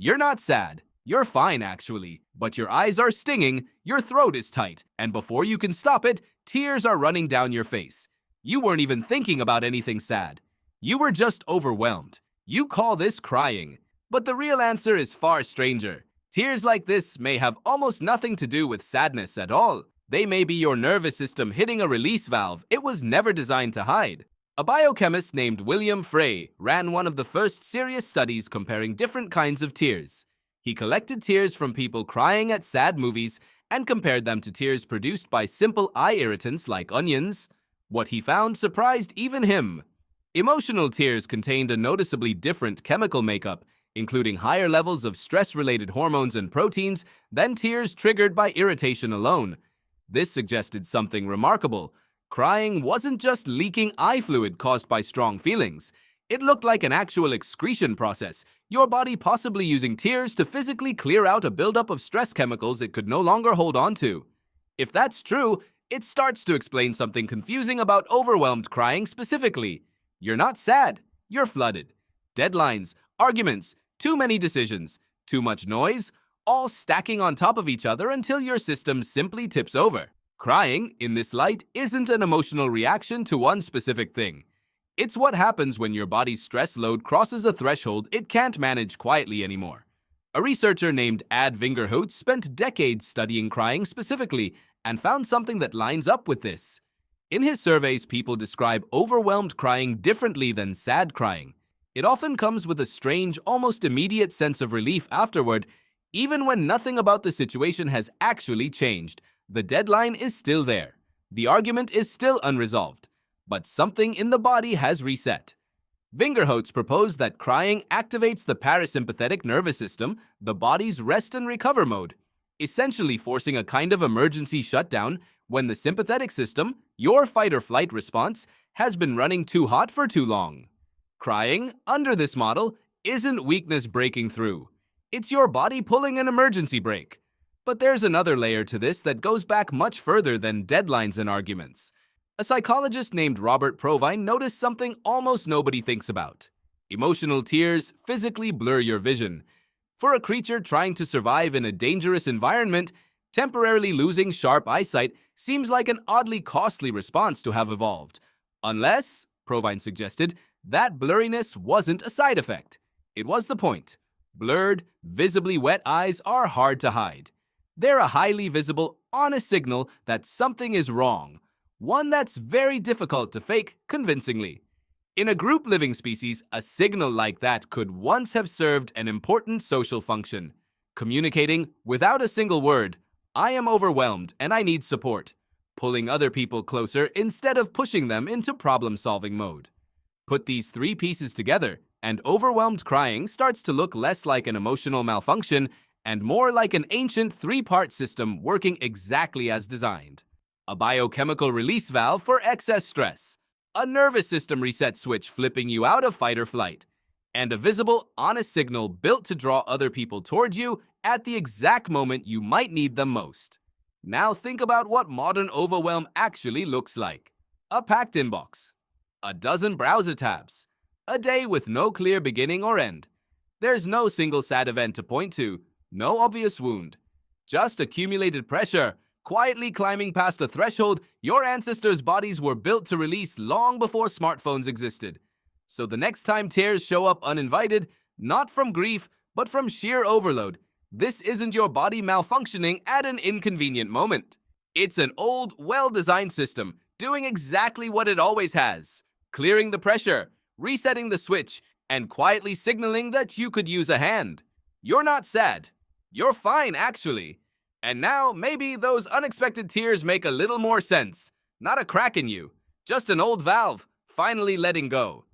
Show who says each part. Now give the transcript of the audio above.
Speaker 1: You're not sad. You're fine, actually. But your eyes are stinging, your throat is tight, and before you can stop it, tears are running down your face. You weren't even thinking about anything sad. You were just overwhelmed. You call this crying. But the real answer is far stranger. Tears like this may have almost nothing to do with sadness at all. They may be your nervous system hitting a release valve it was never designed to hide. A biochemist named William Frey ran one of the first serious studies comparing different kinds of tears. He collected tears from people crying at sad movies and compared them to tears produced by simple eye irritants like onions. What he found surprised even him. Emotional tears contained a noticeably different chemical makeup, including higher levels of stress-related hormones and proteins than tears triggered by irritation alone. This suggested something remarkable. Crying wasn't just leaking eye fluid caused by strong feelings. It looked like an actual excretion process, your body possibly using tears to physically clear out a buildup of stress chemicals it could no longer hold on to. If that's true, it starts to explain something confusing about overwhelmed crying specifically. You're not sad, you're flooded. Deadlines, arguments, too many decisions, too much noise, all stacking on top of each other until your system simply tips over. Crying, in this light, isn't an emotional reaction to one specific thing. It's what happens when your body's stress load crosses a threshold it can't manage quietly anymore. A researcher named Ad Vingerhoets spent decades studying crying specifically and found something that lines up with this. In his surveys, people describe overwhelmed crying differently than sad crying. It often comes with a strange, almost immediate sense of relief afterward, even when nothing about the situation has actually changed. The deadline is still there. The argument is still unresolved. But something in the body has reset. Vingerhoets proposed that crying activates the parasympathetic nervous system, the body's rest and recover mode, essentially forcing a kind of emergency shutdown when the sympathetic system, your fight-or-flight response, has been running too hot for too long. Crying, under this model, isn't weakness breaking through. It's your body pulling an emergency brake. But there's another layer to this that goes back much further than deadlines and arguments. A psychologist named Robert Provine noticed something almost nobody thinks about. Emotional tears physically blur your vision. For a creature trying to survive in a dangerous environment, temporarily losing sharp eyesight seems like an oddly costly response to have evolved. Unless, Provine suggested, that blurriness wasn't a side effect. It was the point. Blurred, visibly wet eyes are hard to hide. They're a highly visible, honest signal that something is wrong. One that's very difficult to fake convincingly. In a group living species, a signal like that could once have served an important social function, communicating, without a single word, "I am overwhelmed and I need support," pulling other people closer instead of pushing them into problem-solving mode. Put these three pieces together, and overwhelmed crying starts to look less like an emotional malfunction and more like an ancient three-part system working exactly as designed. A biochemical release valve for excess stress, a nervous system reset switch flipping you out of fight or flight, and a visible, honest signal built to draw other people toward you at the exact moment you might need them most. Now think about what modern overwhelm actually looks like. A packed inbox, a dozen browser tabs, a day with no clear beginning or end. There's no single sad event to point to, no obvious wound, just accumulated pressure, quietly climbing past a threshold your ancestors' bodies were built to release long before smartphones existed. So the next time tears show up uninvited, not from grief, but from sheer overload, this isn't your body malfunctioning at an inconvenient moment. It's an old, well-designed system doing exactly what it always has, clearing the pressure, resetting the switch, and quietly signaling that you could use a hand. You're not sad. You're fine, actually. And now, maybe those unexpected tears make a little more sense. Not a crack in you, just an old valve, finally letting go.